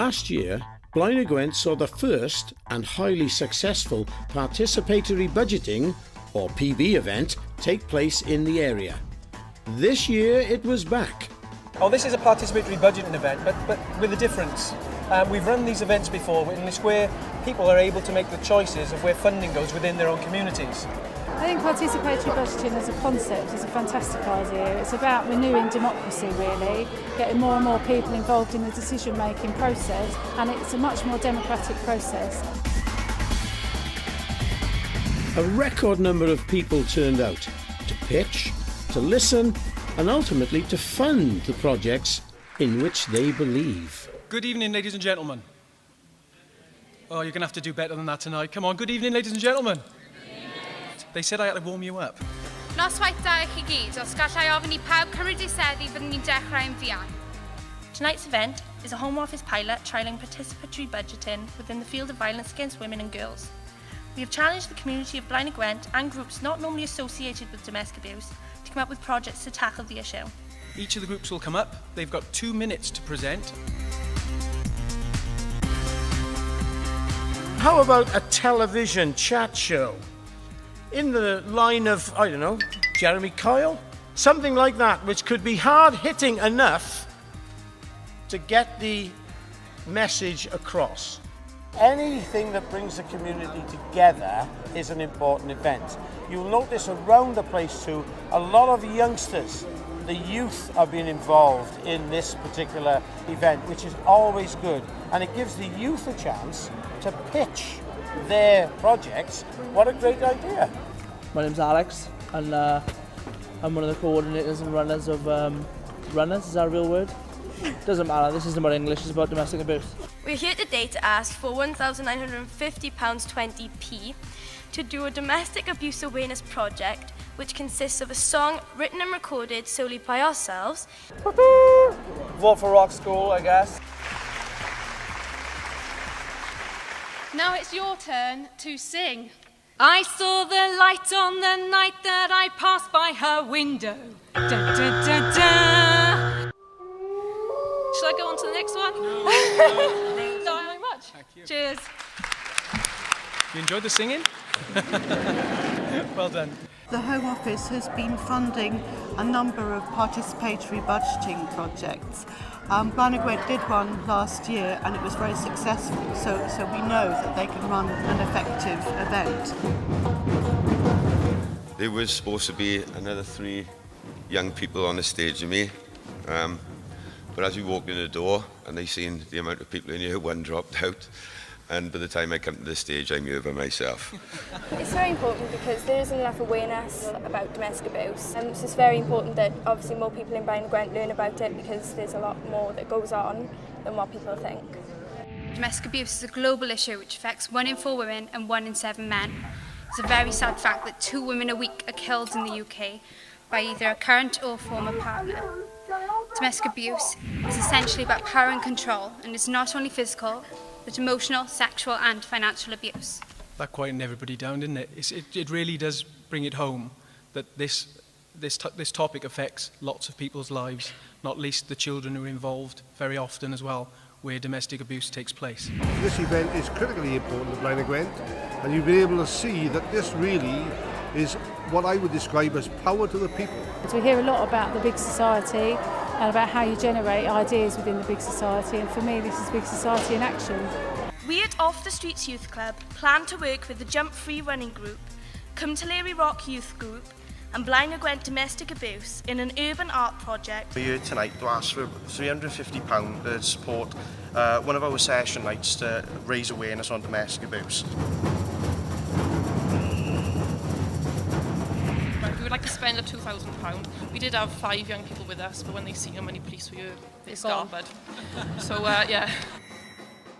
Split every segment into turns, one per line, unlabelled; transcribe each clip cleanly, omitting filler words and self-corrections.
Last year, Blaenau Gwent saw the first and highly successful Participatory Budgeting, or PB event, take place in the area. This year it was back.
Oh, this is a participatory budgeting event, but with a difference. We've run these events before, and it's where people are able to make the choices of where funding goes within their own communities.
I think participatory budgeting as a concept is a fantastic idea. It's about renewing democracy really, getting more and more people involved in the decision-making process, and it's a much more democratic process.
A record number of people turned out to pitch, to listen, and ultimately to fund the projects in which they believe.
Good evening, ladies and gentlemen. Oh, you're going to have to do better than that tonight. Come on, good evening, ladies and gentlemen. They said I had to warm you up.
Noswaith da i chi gyd, os gallai ofyn I pawb cymryd eu seddi fyddwn ni'n dechrau yn fuan.
Tonight's event is a Home Office pilot trialling participatory budgeting within the field of violence against women and girls. We have challenged the community of Blaenau Gwent and groups not normally associated with domestic abuse to come up with projects to tackle the issue.
Each of the groups will come up. They've got 2 minutes to present.
How about a television chat show? In the line of, I don't know, Jeremy Kyle? Something like that, which could be hard-hitting enough to get the message across. Anything that brings the community together is an important event. You'll notice around the place too, a lot of youngsters, the youth are being involved in this particular event, which is always good. And it gives the youth a chance to pitch their projects. What a great idea.
My name's Alex, and I'm one of the coordinators and runners of Runners, is that a real word? Doesn't matter, this isn't about English, it's about domestic abuse.
We're here today to ask for £1,950.20p to do a domestic abuse awareness project which consists of a song written and recorded solely by ourselves.
Vote for Rock School, I guess.
Now it's your turn to sing. I saw the light on the night that I passed by her window. Da, da, da, da. Shall I go on to the next one? No, not very much.
Thank you.
Cheers.
You enjoyed the singing? Well done.
The Home Office has been funding a number of participatory budgeting projects. Blaenau Gwent did one last year and it was very successful, so we know that they can run an effective event.
There was supposed to be another 3 young people on the stage with me, but as we walked in the door and they seen the amount of people in here, one dropped out. And by the time I come to the stage, I'm here by myself.
It's very important because there isn't enough awareness about domestic abuse. So it's very important that obviously more people in Blaenau Gwent learn about it because there's a lot more that goes on than what people think.
Domestic abuse is a global issue which affects 1 in 4 women and 1 in 7 men. It's a very sad fact that 2 women a week are killed in the UK by either a current or former partner. Domestic abuse is essentially about power and control, and it's not only physical, but emotional, sexual and financial abuse.
That quietened everybody down, didn't it? It really does bring it home that this topic affects lots of people's lives, not least the children who are involved very often as well, where domestic abuse takes place.
This event is critically important at Blaenau Gwent, and you'll be able to see that this really is what I would describe as power to the people.
So we hear a lot about the big society and about how you generate ideas within the big society, and for me this is big society in action.
We at Off the Streets Youth Club plan to work with the Jump Free Running Group, Cymtalery Rock Youth Group and Blaenau Gwent Domestic Abuse in an urban art project.
We're here tonight to ask for £350 to support one of our session nights to raise awareness on domestic abuse.
We would like to spend up £2,000. We did have 5 young people with us, but when they see how many police were here, they scarpered. So, yeah.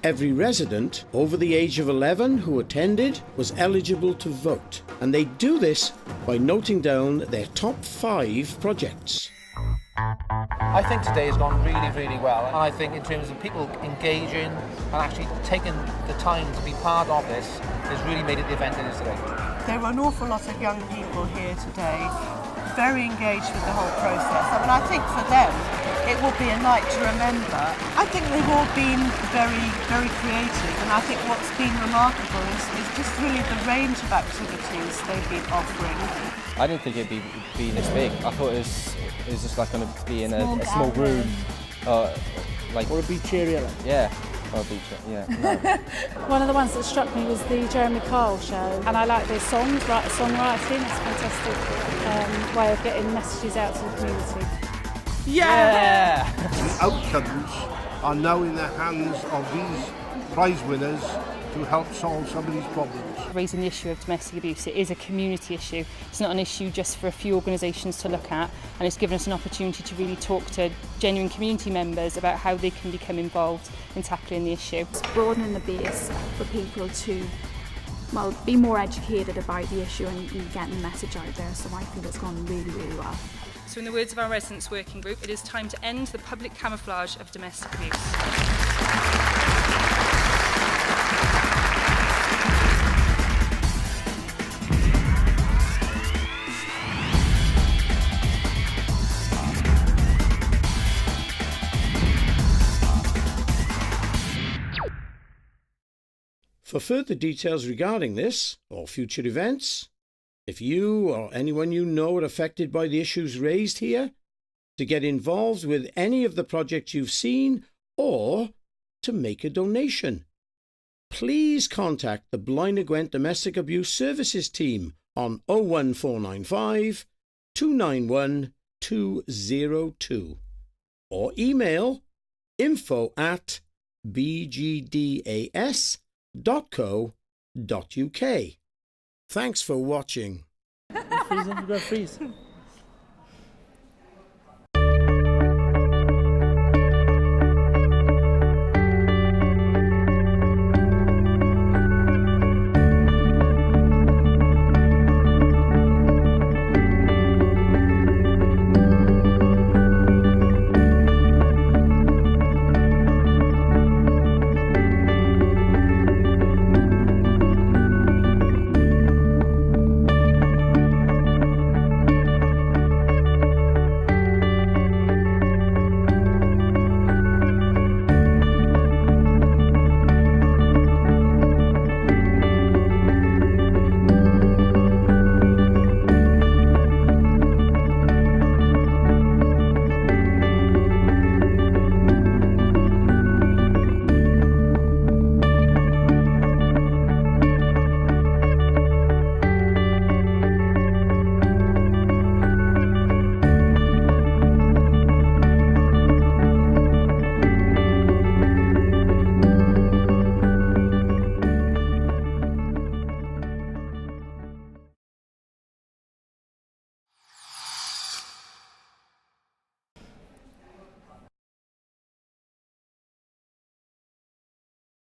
Every resident over the age of 11 who attended was eligible to vote, and they do this by noting down their top 5 projects.
I think today has gone really, really well, and I think in terms of people engaging and actually taking the time to be part of this has really made it the event it is today.
There are an awful lot of young people here today very engaged with the whole process. I mean, I think for them, it will be a night to remember. I think they've all been very, very creative, and I think what's been remarkable is just really the range of activities they've been offering.
I didn't think it'd be this big. I thought it was just like going to be in a small room, like
or a beach area. Like.
Yeah. Or a beach, yeah. No.
One of the ones that struck me was the Jeremy Kyle show, and I like their songs, songwriting. It's a fantastic way of getting messages out to the community.
Yeah!
The outcomes are now in the hands of these prize winners to help solve some of these problems.
Raising the issue of domestic abuse, it is a community issue. It's not an issue just for a few organisations to look at, and it's given us an opportunity to really talk to genuine community members about how they can become involved in tackling the issue.
It's broadening the base for people to be more educated about the issue and getting the message out there, so I think it's gone really, really well.
So in the words of our residents working group, it is time to end the public camouflage of domestic abuse.
For further details regarding this or future events, if you or anyone you know are affected by the issues raised here, to get involved with any of the projects you've seen or to make a donation, please contact the Blaenau Gwent Domestic Abuse Services team on 01495 291 202 or email info@bgdas.co.uk. Thanks for watching.
Freezing, you got freeze.